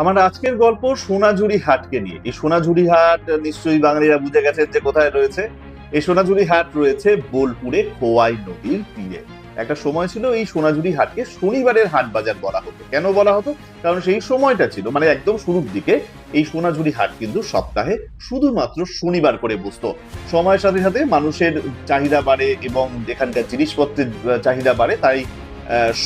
আমার আজকের গল্প সোনাঝুরি হাটকে নিয়ে। এই সোনাঝুরি হাট নিশ্চয়ই বাঙালিরা বুঝে গেছেন যে কোথায় রয়েছে। এই সোনাঝুরি হাট রয়েছে বোলপুরে খোয়াই নদীর তীরে। একটা সময় ছিল এই সোনাঝুরি হাটকে শনিবারের হাট বাজার বলা হতো। কেন বলা হতো? কারণ সেই সময়টা ছিল মানে একদম শুরুর দিকে এই সোনাঝুরি হাট কিন্তু সপ্তাহে শুধুমাত্র শনিবার করে বসতো। সময়ের সাথে সাথে মানুষের চাহিদা বাড়ে এবং এখানকার জিনিসপত্রের চাহিদা বাড়ে, তাই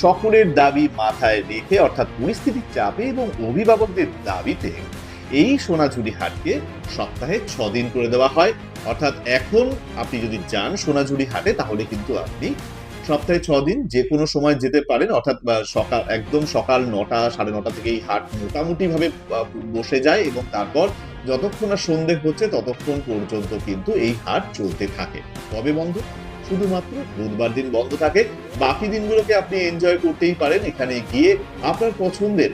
সকলের দাবি মাথায় রেখে অর্থাৎ পরিস্থিতির চাপে এবং অভিভাবকদের দাবিতে এই সোনাঝুরি হাটকে সপ্তাহে 6 দিন করে দেওয়া হয়। অর্থাৎ এখন আপনি যদি যান সোনাঝুরি হাটে তাহলে কিন্তু আপনি সপ্তাহে 6 দিন যে কোনো সময় যেতে পারেন। অর্থাৎ সকাল একদম সকাল 9টা 9:30 থেকে এই হাট মোটামুটি ভাবে বসে যায় এবং তারপর যতক্ষণ না সন্ধে হচ্ছে ততক্ষণ পর্যন্ত কিন্তু এই হাট চলতে থাকে। তবে বন্ধু, শুধুমাত্র বুধবার দিন বন্ধ থাকে। বাকি দিনগুলোকে আপনি এনজয় করতেই পারেন। এখানে গিয়ে আপনার পছন্দের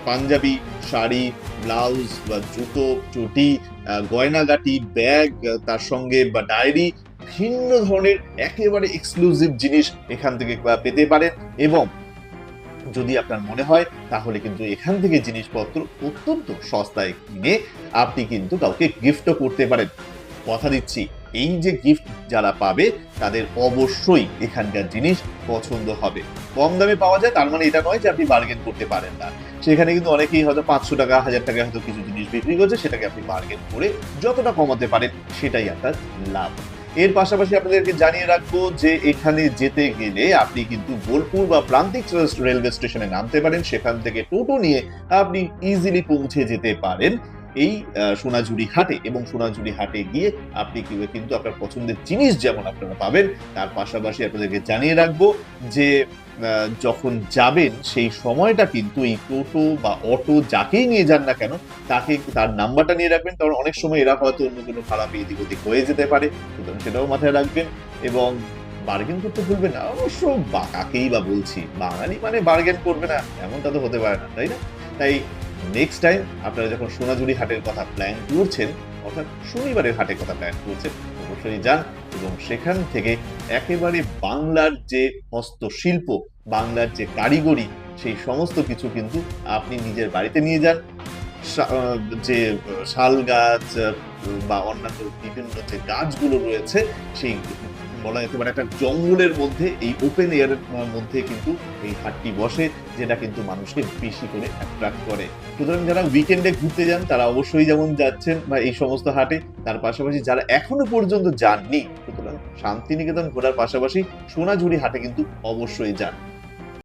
পাঞ্জাবি, শাড়ি, ব্লাউজ বা জুতো, চটি, গয়নাগাটি, ব্যাগ, তার সঙ্গে বা ডায়েরি, ভিন্ন ধরনের একেবারে এক্সক্লুসিভ জিনিস এখান থেকে পেতে পারেন। এবং যদি আপনার মনে হয় তাহলে কিন্তু এখান থেকে জিনিসপত্র অত্যন্ত সস্তায় কিনে আপনি কিন্তু কাউকে গিফটও করতে পারেন। কথা দিচ্ছি, এই যে গিফট যারা পাবে তাদের অবশ্যই এখানকার জিনিস পছন্দ হবে। কম দামে পাওয়া যায় তার মানে এটা নয় যে আপনি বার্গেন করতে পারেন না। সেখানে কিন্তু অনেকেই হয়তো 500 টাকা 1000 টাকায় হয়তো কিছু জিনিস বিক্রি করছে, সেটাকে আপনি বার্গেন করে যতটা কমাতে পারেন সেটাই আপনার লাভ। এর পাশাপাশি আপনাদেরকে জানিয়ে রাখবো যে এখানে যেতে গেলে আপনি কিন্তু বোলপুর বা প্রান্তিক রেলওয়ে স্টেশনে নামতে পারেন। সেখান থেকে টোটো নিয়ে আপনি ইজিলি পৌঁছে যেতে পারেন এই সোনাঝুরি হাটে। এবং সোনাঝুরি হাটে গিয়ে আপনি কিন্তু আপনার পছন্দের জিনিস যেমন আপনারা পাবেন, তার পাশাপাশি আপনাদেরকে জানিয়ে রাখবো যে যখন যাবেন সেই সময়টা কিন্তু এই টোটো বা অটো যাকেই নিয়ে যান না কেন তাকে তার নাম্বারটা নিয়ে রাখবেন, কারণ অনেক সময় এরা হয়তো অন্য কোনো খারাপ এদিক ওদিক হয়ে যেতে পারে। সুতরাং সেটাও মাথায় রাখবেন এবং বার্গেন করতে ভুলবেন না। অবশ্য কাকেই বা বলছি, বাঙালি মানে বার্গেন করবে না এমনটা তো হতে পারে না, তাই না? তাই নেক্সট টাইম আপনারা যখন সোনাঝুরি হাটের কথা প্ল্যান করছেন, অর্থাৎ শনিবারের হাটের কথা প্ল্যান করছেন, অবশ্যই যান এবং সেখান থেকে একেবারে বাংলার যে হস্তশিল্প, বাংলার যে কারিগরি, সেই সমস্ত কিছু কিন্তু আপনি নিজের বাড়িতে নিয়ে যান। যে শাল গাছ বা অন্যান্য বিভিন্ন যে গাছগুলো রয়েছে, সেই বলা যেতে পারে একটা জঙ্গলের মধ্যে এই ওপেন এয়ারের মধ্যে কিন্তু এই হাটটি বসে, যেটা কিন্তু মানুষকে বেশি করে অ্যাট্রাক্ট করে। সুতরাং যারা উইকেন্ডে ঘুরতে যান তারা অবশ্যই যেমন যাচ্ছেন বা এই সমস্ত হাটে, তার পাশাপাশি যারা এখনো পর্যন্ত যাননি, সুতরাং শান্তিনিকেতন ঘোরার পাশাপাশি সোনাঝুরি হাটে কিন্তু অবশ্যই যান।